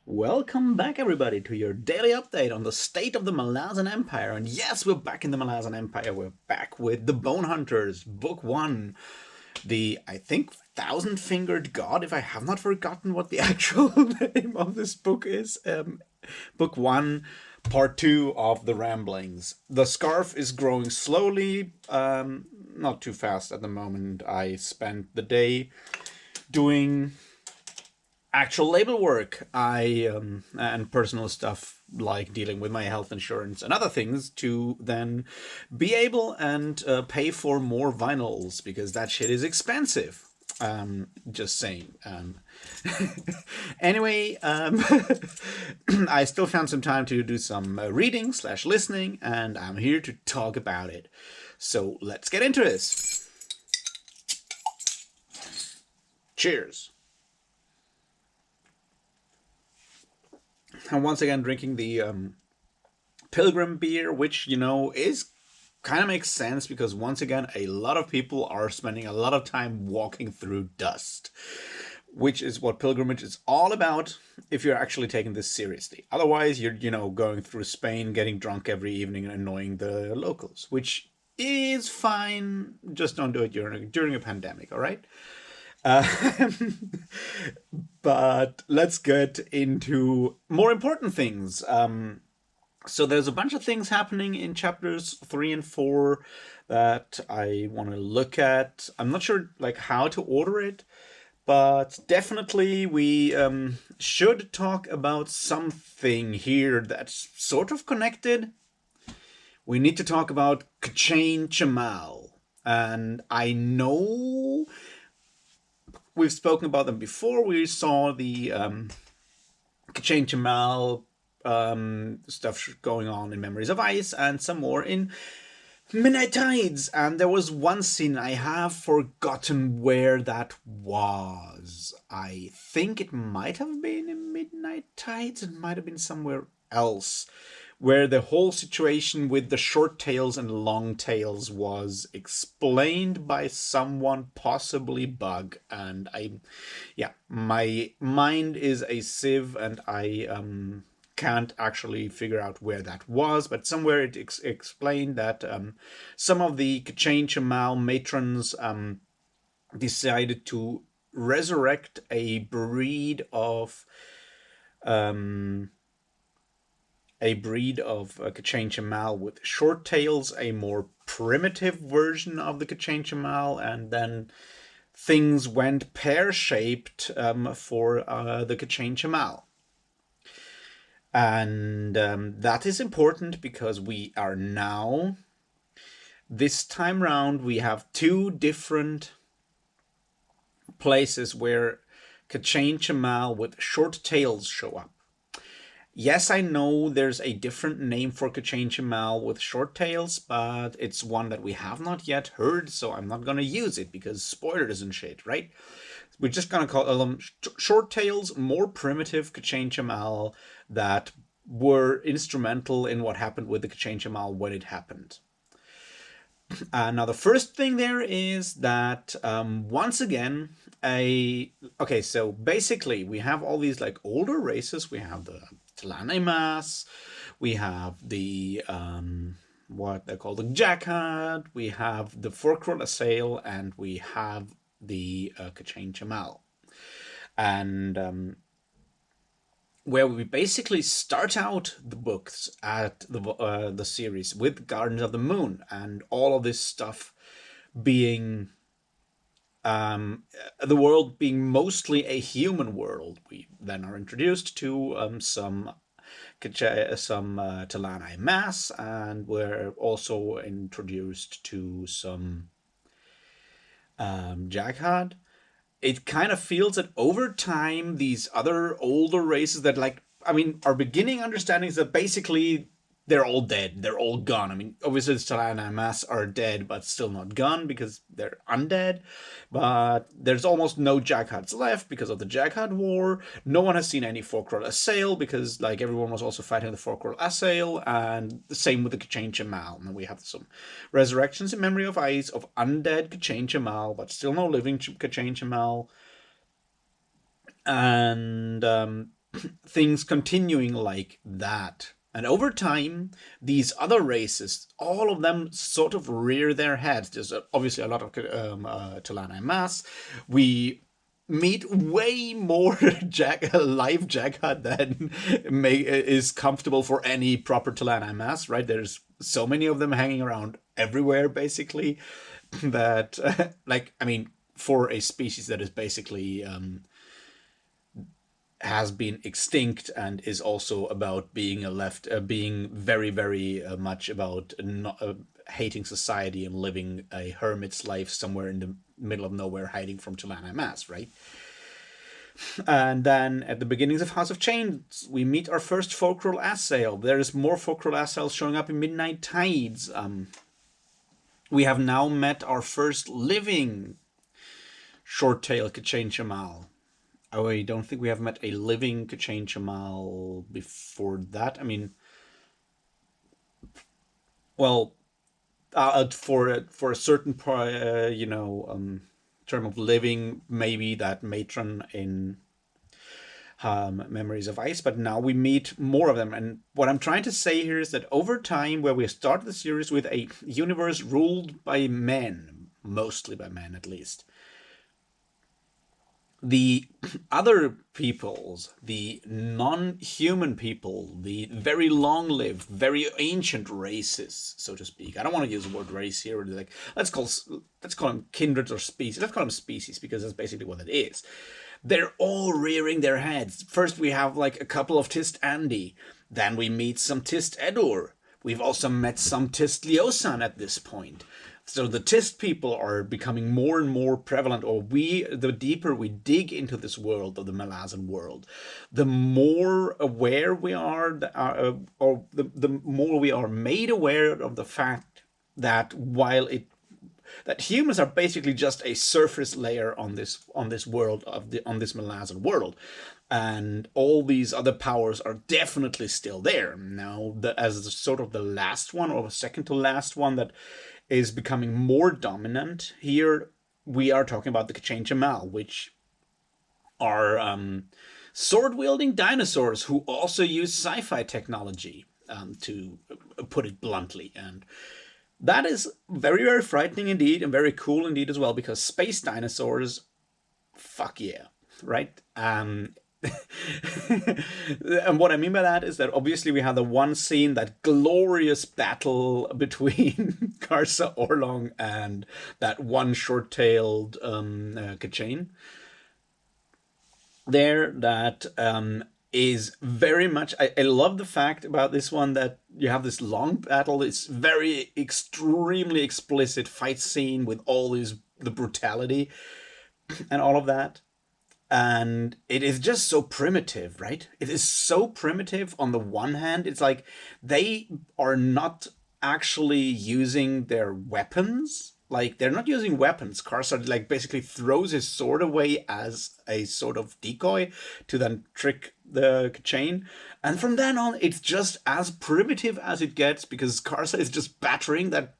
Welcome back, everybody, to your daily update on the state of the Malazan Empire. And yes, we're back in the Malazan Empire. We're back with the Bonehunters, Book 1. The, I think, Thousand-Fingered God, if I have not forgotten what the actual name of this book is. Book 1, Part 2 of the Ramblings. The scarf is growing slowly, not too fast at the moment. I spent the day doing actual label work and personal stuff like dealing with my health insurance and other things to then be able and pay for more vinyls because that shit is expensive. Just saying. Anyway, I still found some time to do some reading slash listening, and I'm here to talk about it. So let's get into this. Cheers. And once again, drinking the Pilgrim beer, which, is kind of makes sense because once again, a lot of people are spending a lot of time walking through dust, which is what pilgrimage is all about if you're actually taking this seriously. Otherwise, you're, going through Spain, getting drunk every evening and annoying the locals, which is fine. Just don't do it during a pandemic, all right? Uh, but let's get into more important things. So there's a bunch of things happening in chapters 3 and 4 that I want to look at. I'm not sure like how to order it, but definitely we should talk about something here that's sort of connected. We need to talk about Kachain Chamal. And I know we've spoken about them before. We saw the Kachain Chamal stuff going on in Memories of Ice and some more in Midnight Tides. And there was one scene, I have forgotten where that was. I think it might have been in Midnight Tides. It might have been somewhere else, where the whole situation with the short tails and long tails was explained by someone, possibly Bug. And my mind is a sieve, and I can't actually figure out where that was, but somewhere it explained that some of the Kachain Chamal matrons decided to resurrect a breed of Kachain Chamal with short tails, a more primitive version of the Kachain Chamal, and then things went pear-shaped for the Kachain Chamal. And that is important because we are now, this time round, we have two different places where Kachain Chamal with short tails show up. Yes, I know there's a different name for Kachain Chamal with short tails, but it's one that we have not yet heard, so I'm not going to use it because spoilers and shit, right? We're just going to call them short tails, more primitive Kachain Chamal that were instrumental in what happened with the Kachain Chamal when it happened. Now, the first thing there is that once again, so basically we have all these like older races. We have the Talane Mass, we have the what they're called the Jackhad, we have the Forkroll Assail, and we have the Kachain Chamal. And where we basically start out the books at the series with Gardens of the Moon and all of this stuff being the world being mostly a human world. We then are introduced to some Talani Mass, and we're also introduced to some Jagad. It kind of feels that over time, these other older races that, like, I mean, our beginning understanding is that basically they're all dead. They're all gone. I mean, obviously the Talana Mass are dead, but still not gone because they're undead. But there's almost no Jaghads left because of the Jaghad War. No one has seen any Forkroll Assail because, like, everyone was also fighting the Forkroll Assail, and the same with the Kachain Chamal. And we have some resurrections in Memory of Ice of undead Kachain Chamal, but still no living Kachain Chamal. And things continuing like that. And over time, these other races, all of them sort of rear their heads. There's obviously a lot of Talana mass. We meet way more live Jaghad than is comfortable for any proper Talana mass, right? There's so many of them hanging around everywhere, basically, that, like, I mean, for a species that is basically has been extinct and is also about being being very, very much about not, hating society and living a hermit's life somewhere in the middle of nowhere, hiding from Talana Mass, right? And then at the beginnings of House of Chains, we meet our first Fulcral Assail. There is more Fulcral Assails showing up in Midnight Tides. We have now met our first living short-tail Kachain Shamal. I don't think we have met a living Kachain Shamal before that. I mean, well, for a certain term of living, maybe that matron in Memories of Ice, but now we meet more of them. And what I'm trying to say here is that over time, where we start the series with a universe ruled by men, mostly by men at least, the other peoples, the non-human people, the very long-lived, very ancient races, so to speak. I don't want to use the word race here. Like, let's call them kindreds or species. Let's call them species, because that's basically what it is. They're all rearing their heads. First, we have like a couple of Tist Andy. Then we meet some Tist Edur. We've also met some Tist Liosan at this point. So the Tist people are becoming more and more prevalent, or the deeper we dig into this world of the Malazan world, the more aware we are, or the more we are made aware of the fact that that humans are basically just a surface layer on this world on this Malazan world, and all these other powers are definitely still there. Now, as sort of the last one, or the second to last one, that is becoming more dominant here, we are talking about the Kachain Shamal, which are sword-wielding dinosaurs who also use sci-fi technology, to put it bluntly. And that is very, very frightening indeed, and very cool indeed as well, because space dinosaurs, fuck yeah, right? And what I mean by that is that obviously we have the one scene, that glorious battle between Karsa Orlong and that one short-tailed Kachain there, that is very much, I love the fact about this one that you have this long battle. It's very extremely explicit fight scene with all the brutality and all of that. And it is just so primitive, right? It is so primitive. On the one hand, it's like they are not actually using their weapons. Like, they're not using weapons. Karsar, like, basically throws his sword away as a sort of decoy to then trick the chain. And from then on, it's just as primitive as it gets, because Karsar is just battering that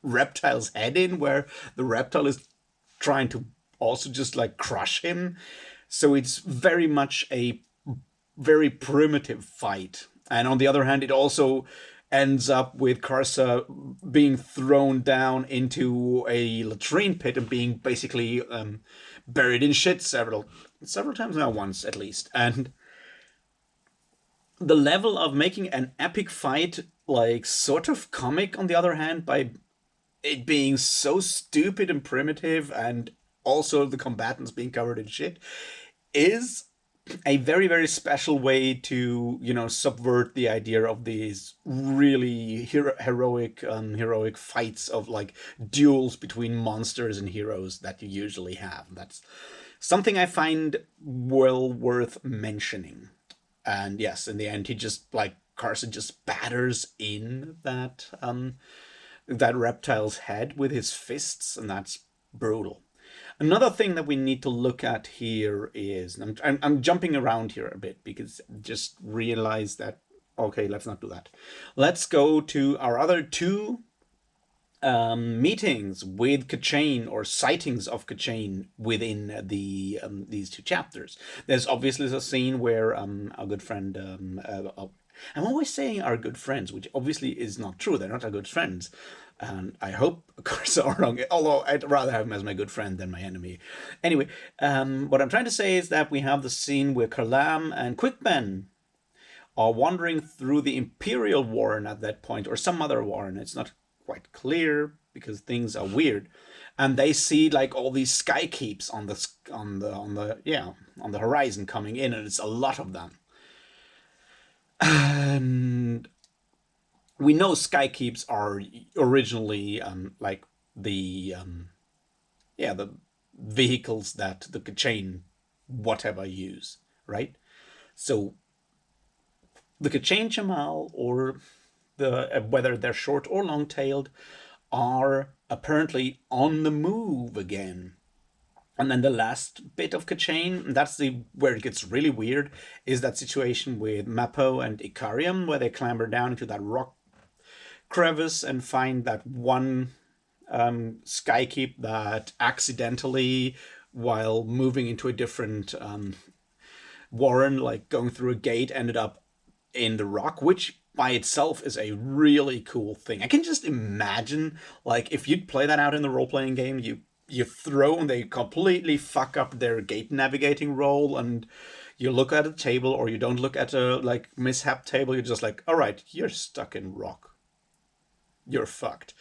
reptile's head in, where the reptile is trying to also just like crush him. So it's very much a very primitive fight. And on the other hand, it also ends up with Karsa being thrown down into a latrine pit and being basically buried in shit several times now, once at least. And the level of making an epic fight like sort of comic, on the other hand, by it being so stupid and primitive, and also the combatants being covered in shit, is a very, very special way to, subvert the idea of these really heroic fights, of like duels between monsters and heroes that you usually have. That's something I find well worth mentioning. And yes, in the end, he just, like, Carson just batters in that reptile's head with his fists, and that's brutal. Another thing that we need to look at here is, I'm jumping around here a bit, because just realize that, okay, let's not do that. Let's go to our other two meetings with Kachane or sightings of Kachane within these two chapters. There's obviously a scene where our good friend, I'm always saying our good friends, which obviously is not true. They're not our good friends. And I hope, of course, are wrong. Although I'd rather have him as my good friend than my enemy. Anyway, what I'm trying to say is that we have the scene where Karlam and Quickben are wandering through the Imperial Warren at that point, or some other Warren. It's not quite clear because things are weird, and they see like all these sky keeps on the horizon coming in, and it's a lot of them. And we know sky keeps are originally like the vehicles that the chain whatever use, right? So the Kachane Chamal, or whether they're short or long-tailed, are apparently on the move again. And then the last bit of Kachane, that's where it gets really weird, is that situation with Mappo and Ikariam, where they clamber down into that rock crevice and find that one skykeep that accidentally, while moving into a different warren, like going through a gate, ended up in the rock, which by itself is a really cool thing. I can just imagine, like, if you'd play that out in the role-playing game, you throw and they completely fuck up their gate navigating roll, and you look at a table, or you don't look at a like mishap table, you're just like, all right, you're stuck in rock, you're fucked.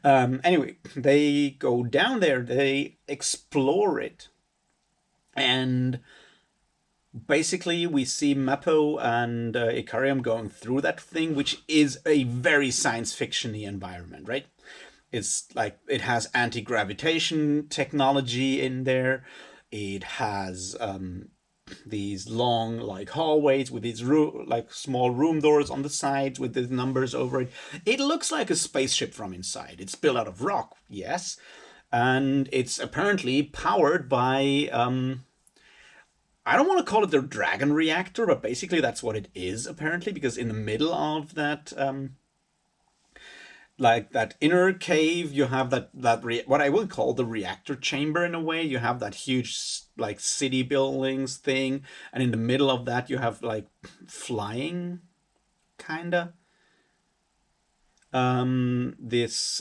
Anyway, they go down there, they explore it, and basically we see Mappo and Ikariam going through that thing, which is a very science fiction-y environment, right? It's like it has anti-gravitation technology in there. It has these long like hallways with these like small room doors on the sides with the numbers over it. It looks like a spaceship from inside. It's built out of rock, yes, and it's apparently powered by I don't want to call it their dragon reactor, but basically that's what it is apparently, because in the middle of that like that inner cave, you have what I will call the reactor chamber. In a way, you have that huge like city buildings thing, and in the middle of that you have like flying kinda this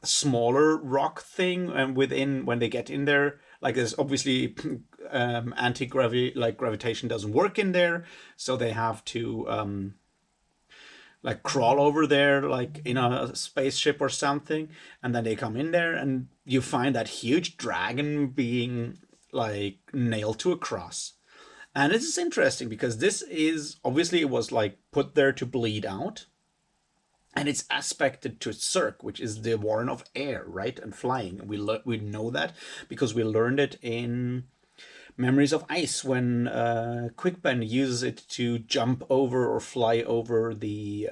smaller rock thing, and within, when they get in there, like there's obviously anti-gravity, like gravitation doesn't work in there, so they have to like crawl over there like in a spaceship or something, and then they come in there and you find that huge dragon being like nailed to a cross. And this is interesting because this is obviously, it was like put there to bleed out, and it's aspected to Cirque, which is the Warren of Air, right, and flying. We know that because we learned it in Memories of Ice, when Quickben uses it to jump over or fly over the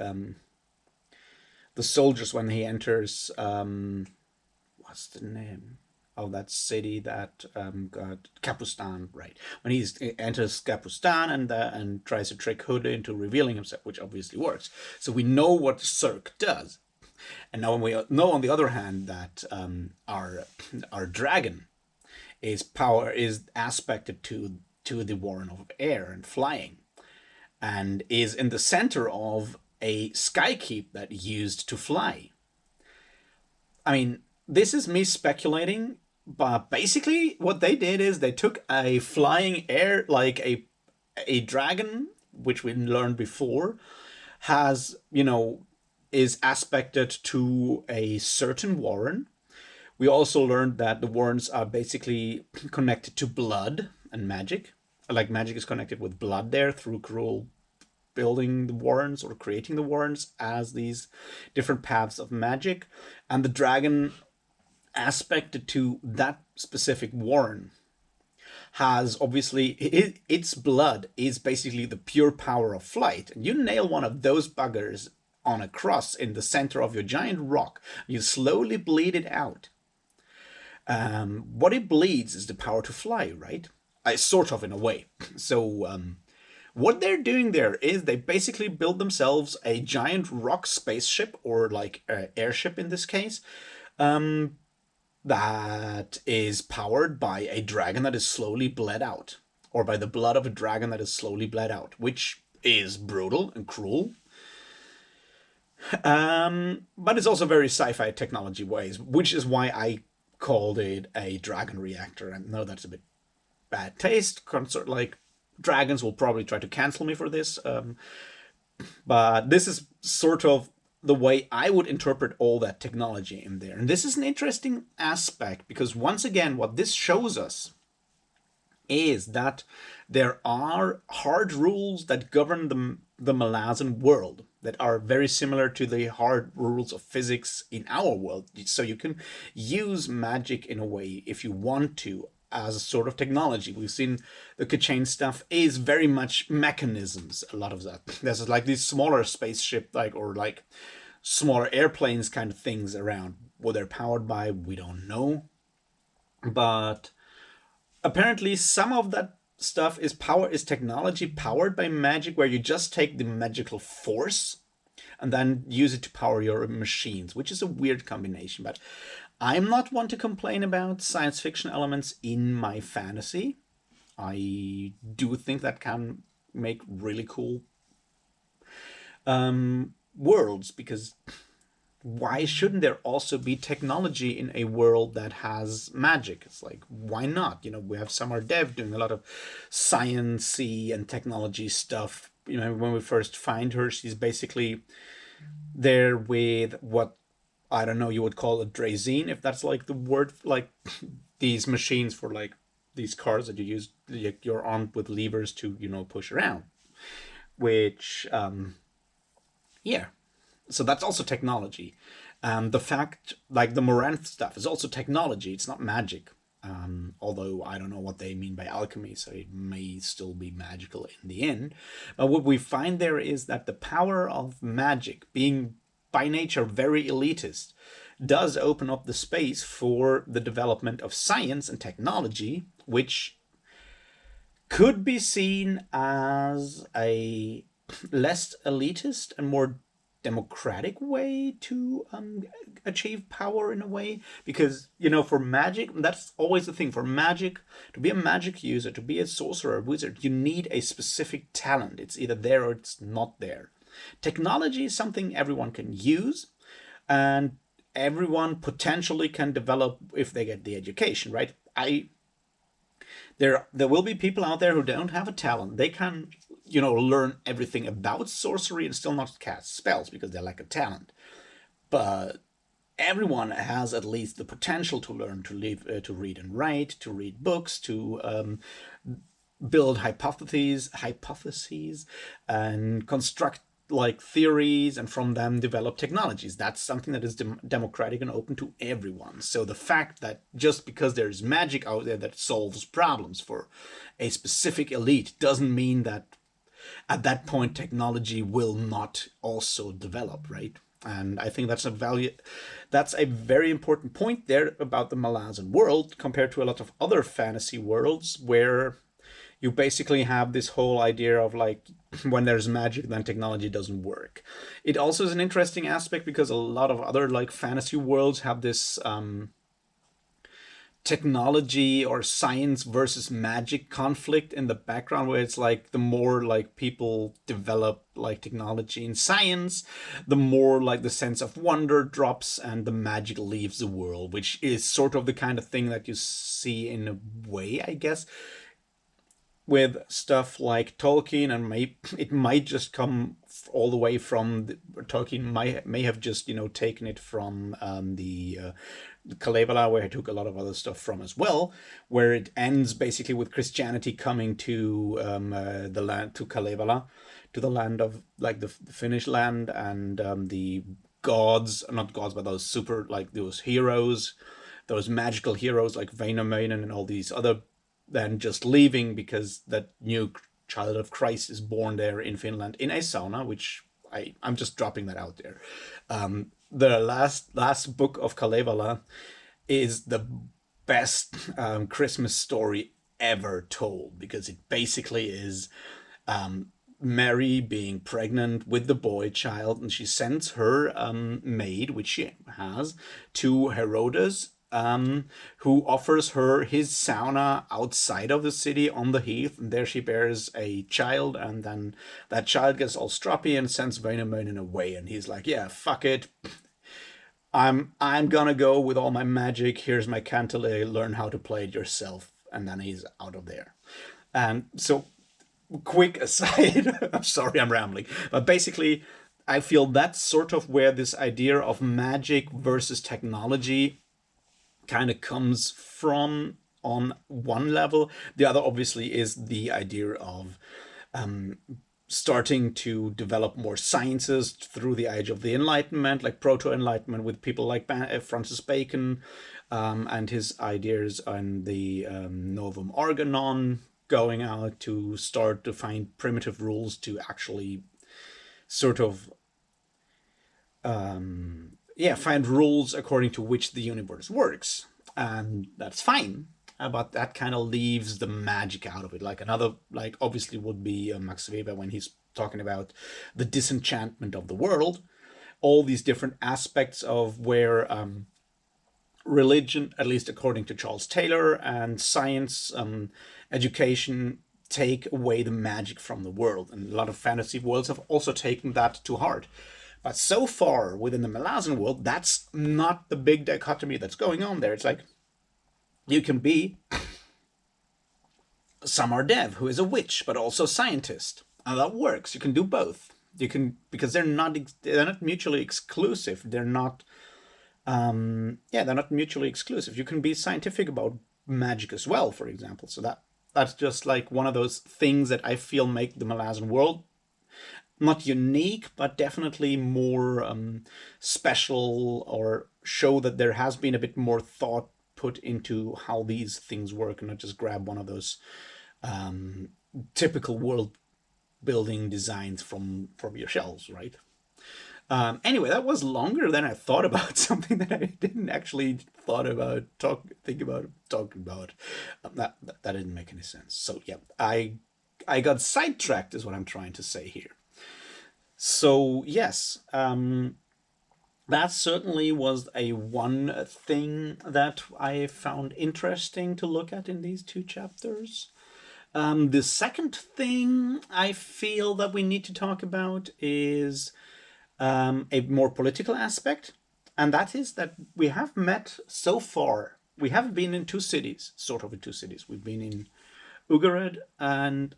soldiers when he enters what's the name of that city that got Kapustan, right? When he enters Kapustan and tries to trick Hood into revealing himself, which obviously works. So we know what Cirque does, and now we know on the other hand that our dragon is aspected to the Warren of Air and flying, and is in the center of a skykeep that used to fly. I mean, this is me speculating, but basically what they did is they took a flying air, like a dragon, which we learned before, has, is aspected to a certain Warren. We also learned that the Warrens are basically connected to blood and magic. Like magic is connected with blood there through Gruul building the Warrens or creating the Warrens as these different paths of magic. And the dragon aspected to that specific Warren has obviously, its blood is basically the pure power of flight. And you nail one of those buggers on a cross in the center of your giant rock, you slowly bleed it out. What it bleeds is the power to fly, right? Sort of, in a way. So What they're doing there is they basically build themselves a giant rock spaceship, or like airship in this case, um, that is powered by a dragon that is slowly bled out, or by the blood of a dragon that is slowly bled out, which is brutal and cruel. But it's also very sci-fi technology ways, which is why I called it a dragon reactor. I know that's a bit bad taste. Consort like dragons will probably try to cancel me for this, but this is sort of the way I would interpret all that technology in there. And this is an interesting aspect because once again, what this shows us is that there are hard rules that govern the Malazan world that are very similar to the hard rules of physics in our world. So you can use magic in a way if you want to as a sort of technology. We've seen the Kachane stuff is very much mechanisms, a lot of that. There's like these smaller spaceship like or like smaller airplanes kind of things around. What they're powered by, we don't know. But apparently some of that stuff is technology powered by magic, where you just take the magical force and then use it to power your machines, which is a weird combination. But I'm not one to complain about science fiction elements in my fantasy. I do think that can make really cool worlds, because why shouldn't there also be technology in a world that has magic? It's like, why not? We have Samar Dev doing a lot of sciencey and technology stuff. When we first find her, she's basically there with what, I don't know, you would call a Drazine, if that's like the word, like these machines for like these cars that you use, you're armed with levers to, push around. Which, yeah, so that's also technology. The fact, like the Moranth stuff, is also technology. It's not magic. Although I don't know what they mean by alchemy, so it may still be magical in the end. But what we find there is that the power of magic, being by nature very elitist, does open up the space for the development of science and technology, which could be seen as a less elitist and more democratic way to achieve power in a way. Because for magic, that's always the thing. For magic, to be a magic user, to be a sorcerer, wizard, you need a specific talent. It's either there or it's not there. Technology is something everyone can use, and everyone potentially can develop if they get the education, right? There will be people out there who don't have a talent. They can learn everything about sorcery and still not cast spells because they lack a talent. But everyone has at least the potential to learn to live, to read and write, to read books, to build hypotheses, and construct like theories, and from them develop technologies. That's something that is democratic and open to everyone. So the fact that just because there's magic out there that solves problems for a specific elite doesn't mean that at that point technology will not also develop, right? And I think that's a very important point there about the Malazan world compared to a lot of other fantasy worlds, where you basically have this whole idea of like, when there's magic, then technology doesn't work. It also is an interesting aspect because a lot of other like fantasy worlds have this technology or science versus magic conflict in the background, where it's like the more like people develop like technology and science, the more like the sense of wonder drops and the magic leaves the world, which is sort of the kind of thing that you see in a way, I guess, with stuff like Tolkien. And it might just come all the way from Tolkien may have just taken it from the Kalevala, where he took a lot of other stuff from as well, where it ends basically with Christianity coming to the land, to Kalevala, to the land of like the Finnish land, and the gods, not gods, but those super, like those heroes, those magical heroes like Väinämöinen and all these other, then just leaving because that new child of Christ is born there in Finland in a sauna, which I'm just dropping that out there. The last book of Kalevala is the best Christmas story ever told, because it basically is Mary being pregnant with the boy child, and she sends her maid, which she has, to Herodes, who offers her his sauna outside of the city on the heath, and there she bears a child, and then that child gets all stroppy and sends Wainamoinen away, and he's like, yeah, fuck it. I'm gonna go with all my magic. Here's my cantilay. Learn how to play it yourself, and then he's out of there. And so, quick aside, I'm sorry I'm rambling, but basically, I feel that's sort of where this idea of magic versus technology kind of comes from on one level. The other, obviously, is the idea of starting to develop more sciences through the age of the Enlightenment, like proto-Enlightenment, with people like Francis Bacon and his ideas on the Novum Organon, going out to start to find primitive rules to actually sort of find rules according to which the universe works, and that's fine. But that kind of leaves the magic out of it. Like another, like obviously would be Max Weber when he's talking about the disenchantment of the world, all these different aspects of where religion, at least according to Charles Taylor, and science, education take away the magic from the world. And a lot of fantasy worlds have also taken that to heart. But so far within the Malazan world, that's not the big dichotomy that's going on there. It's like you can be Samar Dev, who is a witch but also a scientist, and that works. You can do both. You can, because they're not mutually exclusive. They're not they're not mutually exclusive. You can be scientific about magic as well, for example. So that's just like one of those things that I feel make the Malazan world not unique, but definitely more special, or show that there has been a bit more thought put into how these things work, and not just grab one of those typical world building designs from your shelves, right? Anyway, that was longer than I thought about. Something that I didn't actually think about talking about. That didn't make any sense. So yeah, I got sidetracked, is what I'm trying to say here. So yes, that certainly was a one thing that I found interesting to look at in these two chapters. The second thing I feel that we need to talk about is a more political aspect, and that is that we have met so far. We have been in two cities, sort of in two cities. We've been in Ugared,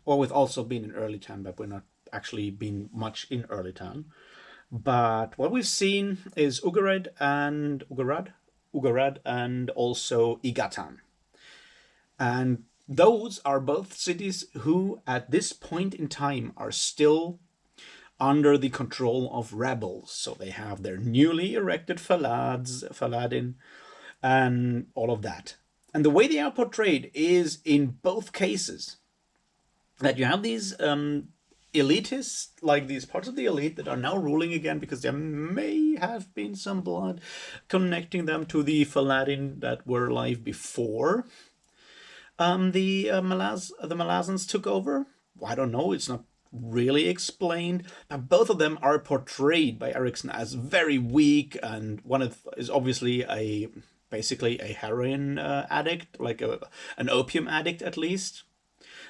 or we've also been in Earlytown, but we're not actually been much in Earlytown. But what we've seen is Ugarad and also Igatan. And those are both cities who, at this point in time, are still under the control of rebels. So they have their newly erected Faladin, and all of that. And the way they are portrayed is, in both cases, that you have these elitists, like these parts of the elite that are now ruling again, because there may have been some blood connecting them to the Faladin that were alive before the Malazans took over. I don't know, it's not really explained, but both of them are portrayed by Erickson as very weak, and one is obviously basically a heroin addict, like an opium addict at least.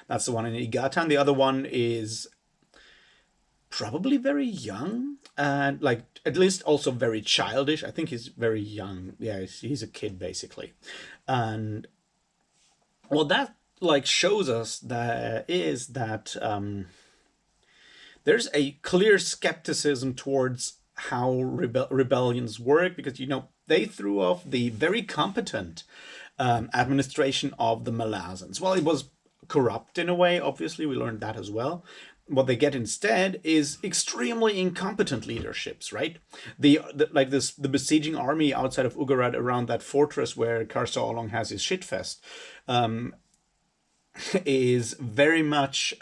That's the one in Igatan. The other one is probably very young, and like at least also very childish. I think he's very young. Yeah, he's a kid basically. And what that like shows us that is that there's a clear skepticism towards how rebellions work, because they threw off the very competent administration of the Malazans. Well, it was corrupt in a way, obviously, we learned that as well. What they get instead is extremely incompetent leaderships, right? The besieging army outside of Ugarad, around that fortress where Karsa Olong has his shitfest, is very much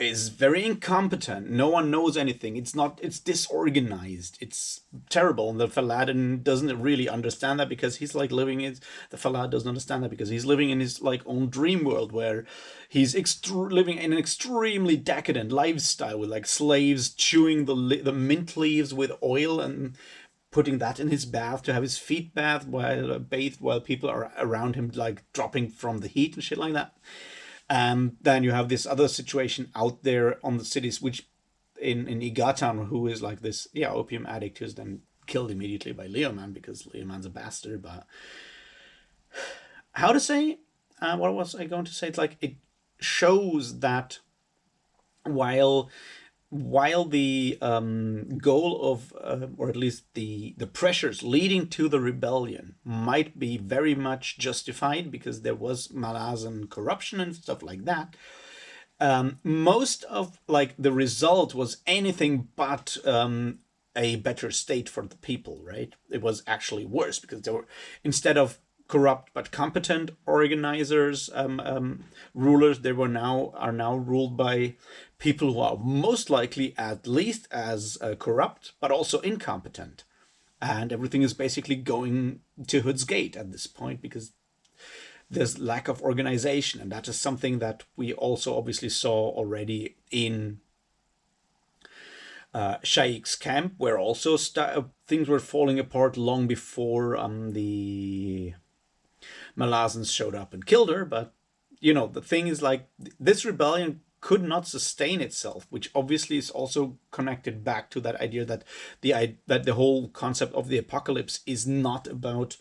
is very incompetent. No one knows anything. It's disorganized. It's terrible. And the Faladin doesn't really understand that because he's like the Falad doesn't understand that because he's living in his like own dream world where he's living in an extremely decadent lifestyle with like slaves chewing the mint leaves with oil and putting that in his bath to have his feet bathed while people are around him like dropping from the heat and shit like that. And then you have this other situation out there on the cities, which in Igatan, who is like this, opium addict who's then killed immediately by Leoman because Leoman's a bastard. But how to say? What was I going to say? It's like it shows that while the goal of, or at least the pressures leading to the rebellion might be very much justified because there was Malazan corruption and stuff like that, most of like the result was anything but a better state for the people, right? It was actually worse because there were, instead of corrupt but competent organizers, rulers, they are now ruled by people who are most likely at least as corrupt but also incompetent, and everything is basically going to Hood's Gate at this point because there's lack of organization, and that is something that we also obviously saw already in Shaikh's camp, where also things were falling apart long before the Malazans showed up and killed her. But the thing is, like, this rebellion could not sustain itself, which obviously is also connected back to that idea that the whole concept of the apocalypse is not about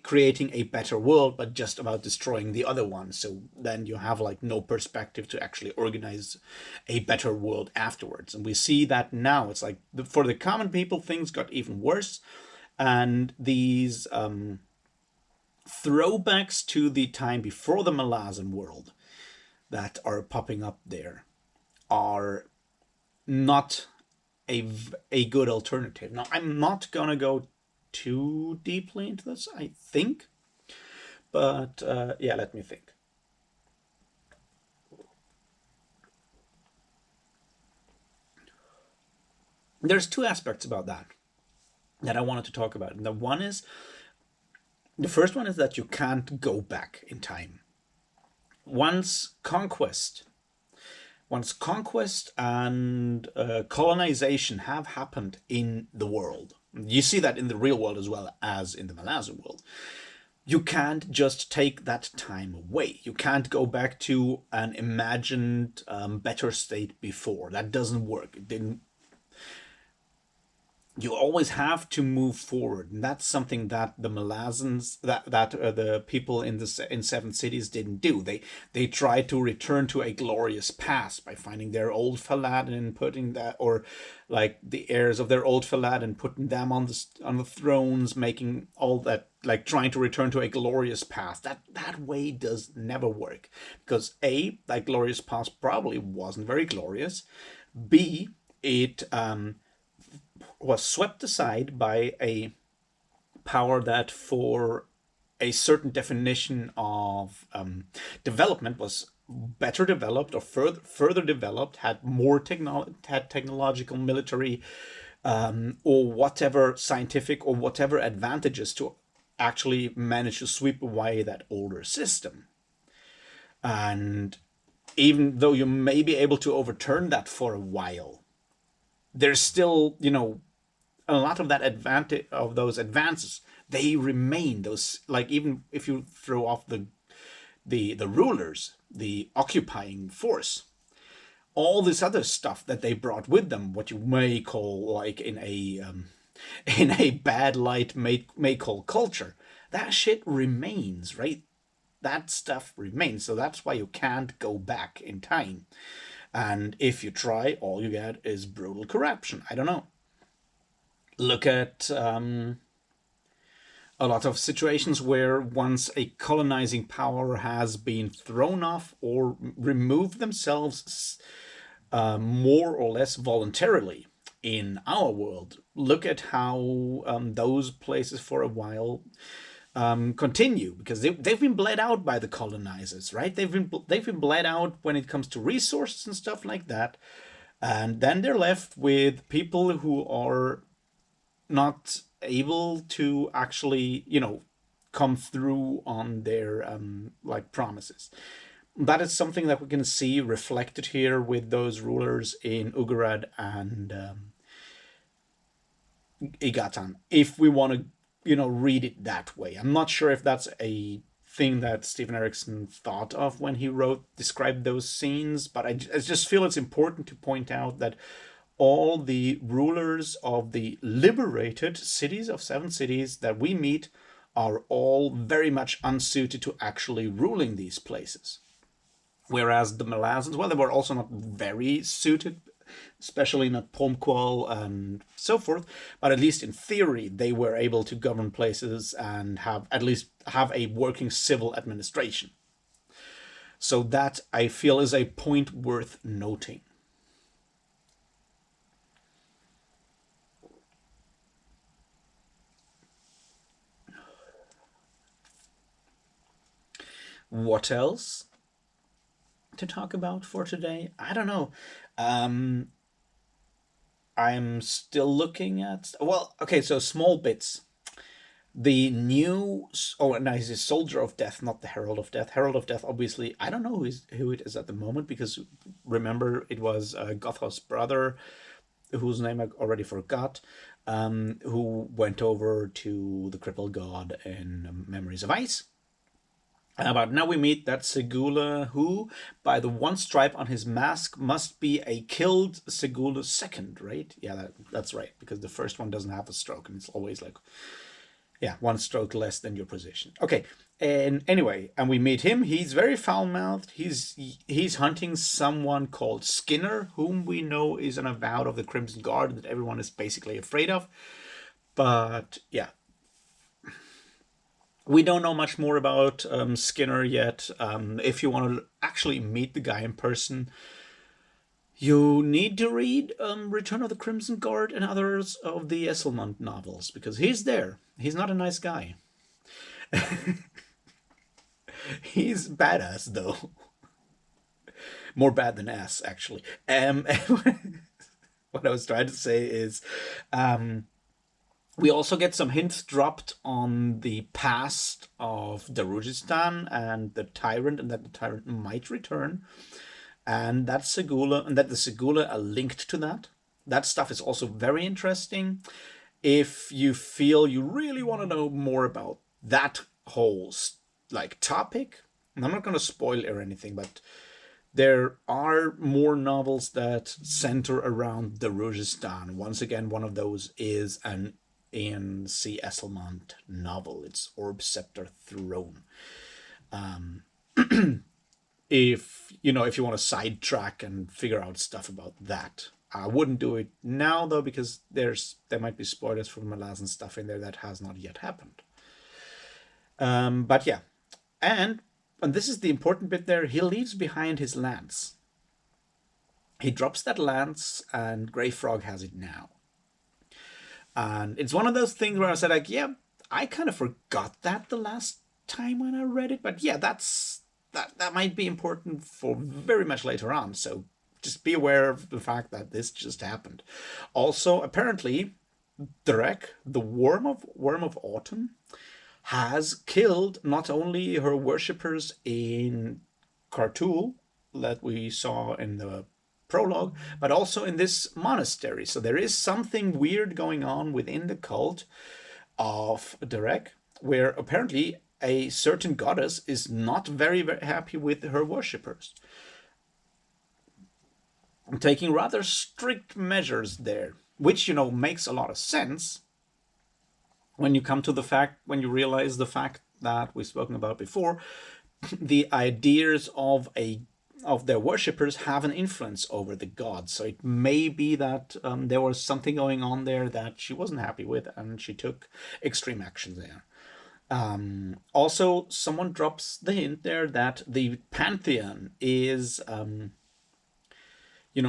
creating a better world, but just about destroying the other one. So then you have like no perspective to actually organize a better world afterwards. And we see that now. It's like for the common people, things got even worse, and these throwbacks to the time before the Malazan world that are popping up there are not a good alternative. Now, I'm not gonna go too deeply into this, I think, but yeah, let me think. There's two aspects about that I wanted to talk about. And the first one is that you can't go back in time. Once conquest and colonization have happened in the world, you see that in the real world as well as in the Malazan world, you can't just take that time away. You can't go back to an imagined better state before. That doesn't work. It didn't. You always have to move forward, and that's something that the Malazans, that the people in Seven Cities didn't do. They tried to return to a glorious past by finding their old Faladin and putting that, or like the heirs of their old Faladin, putting them on the thrones, making all that, like trying to return to a glorious past. That way does never work because A, that glorious past probably wasn't very glorious. B, it was swept aside by a power that, for a certain definition of development, was better developed or further developed, had more technological, military, or whatever scientific or whatever advantages to actually manage to sweep away that older system. And even though you may be able to overturn that for a while, there's still, a lot of that advantage of those advances, they remain. Those, like, even if you throw off the rulers, the occupying force, all this other stuff that they brought with them, what you may call, like in a bad light, may call culture, that shit remains, right? That stuff remains. So that's why you can't go back in time. And if you try, all you get is brutal corruption. I don't know. Look at a lot of situations where once a colonizing power has been thrown off or removed themselves more or less voluntarily in our world. Look at how those places for a while continue, because they've been bled out by the colonizers, right? They've been bled out when it comes to resources and stuff like that, and then they're left with people who are not able to actually, come through on their like promises. That is something that we can see reflected here with those rulers in Ugarad and Igatan, if we want to, read it that way. I'm not sure if that's a thing that Stephen Erickson thought of when he described those scenes, but I just feel it's important to point out that all the rulers of the liberated cities of 7 cities that we meet are all very much unsuited to actually ruling these places. Whereas the Malazans, well, they were also not very suited, especially not Pomqual and so forth, but at least in theory, they were able to govern places and at least have a working civil administration. So that, I feel, is a point worth noting. What else to talk about for today? I don't know. Um, I'm still looking at. Well, okay, so small bits. The new. Oh, no, he's a Soldier of Death, not the Herald of Death. Herald of Death, obviously, I don't know who it is at the moment, because remember, it was Gotho's brother, whose name I already forgot, who went over to the crippled god in Memories of Ice. But now we meet that Segula, who, by the one stripe on his mask, must be a killed Segula second, right? Yeah, that's right, because the first one doesn't have a stroke, and it's always like, yeah, one stroke less than your position. Okay, and anyway, and we meet him. He's very foul-mouthed. He's hunting someone called Skinner, whom we know is an avowed of the Crimson Guard that everyone is basically afraid of. But yeah, we don't know much more about Skinner yet. If you want to actually meet the guy in person, you need to read Return of the Crimson Guard and others of the Esselmont novels, because he's there. He's not a nice guy. He's badass, though. More bad than ass, actually. What I was trying to say is, we also get some hints dropped on the past of Darujistan and the Tyrant, and that the Tyrant might return, and that Segula, and that the Segula are linked to that. That stuff is also very interesting. If you feel you really want to know more about that whole like topic, and I'm not going to spoil or anything, but there are more novels that center around Darujistan. Once again, one of those is an Ian C. Esselmont novel. It's Orb Scepter Throne. If you want to sidetrack and figure out stuff about that, I wouldn't do it now, though, because there might be spoilers for Malazan stuff in there that has not yet happened. But yeah, and this is the important bit there. He leaves behind his lance. He drops that lance, and Grey Frog has it now. And it's one of those things where I said, like, yeah, I kind of forgot that the last time when I read it, but yeah, that might be important for very much later on. So just be aware of the fact that this just happened. Also, apparently, Drek, the worm of autumn, has killed not only her worshippers in Kartul that we saw in the prologue, but also in this monastery. So there is something weird going on within the cult of Derek, where apparently a certain goddess is not very, very happy with her worshippers, taking rather strict measures there, which, makes a lot of sense when you realize the fact that we've spoken about before. The ideas of their worshippers have an influence over the gods. So it may be that there was something going on there that she wasn't happy with, and she took extreme action there. Also, someone drops the hint there that the pantheon is,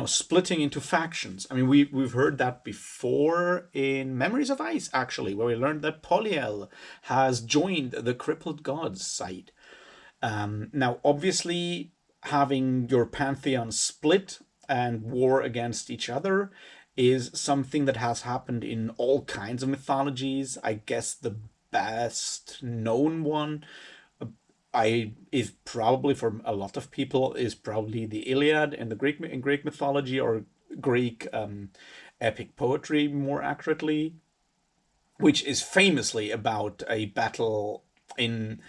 splitting into factions. I mean, we've heard that before in Memories of Ice, actually, where we learned that Poliel has joined the Crippled Gods side. Now, obviously, having your pantheon split and war against each other is something that has happened in all kinds of mythologies. I guess the best known one I is probably for a lot of people is probably the Iliad in the Greek mythology, or Greek epic poetry more accurately, which is famously about a battle in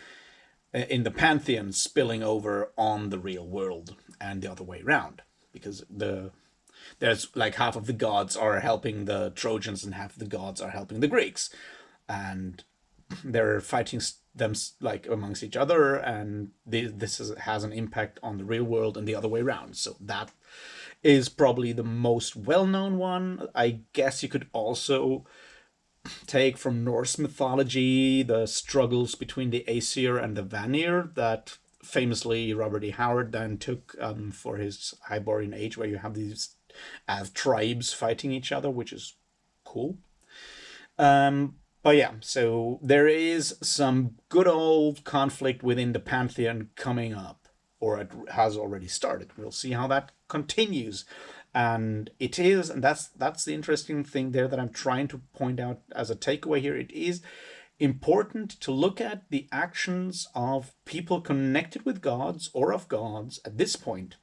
the pantheon spilling over on the real world and the other way around, because there's like half of the gods are helping the Trojans and half of the gods are helping the Greeks, and they're fighting them like amongst each other, and has an impact on the real world and the other way around. So that is probably the most well-known one. I guess you could also take from Norse mythology the struggles between the Aesir and the Vanir that famously Robert E. Howard then took for his Hyborian Age, where you have these tribes fighting each other, which is cool. But yeah, so there is some good old conflict within the pantheon coming up, or it has already started. We'll see how that continues. And that's the interesting thing there that I'm trying to point out as a takeaway here. It is important to look at the actions of people connected with gods or of gods at this point,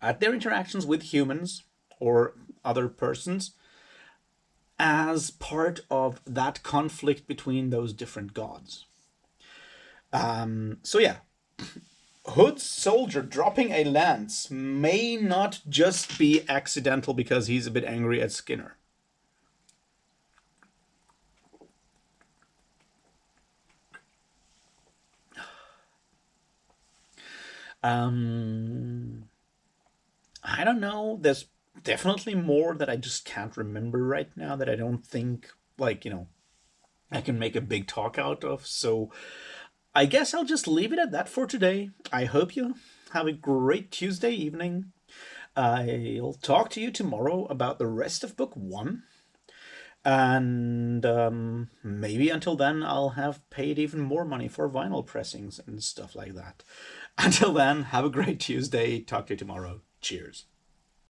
at their interactions with humans or other persons, as part of that conflict between those different gods. So yeah, Hood's soldier dropping a lance may not just be accidental because he's a bit angry at Skinner. I don't know. There's definitely more that I just can't remember right now, that I don't think, I can make a big talk out of. So I guess I'll just leave it at that for today. I hope you have a great Tuesday evening. I'll talk to you tomorrow about the rest of book 1. And maybe until then, I'll have paid even more money for vinyl pressings and stuff like that. Until then, have a great Tuesday. Talk to you tomorrow. Cheers.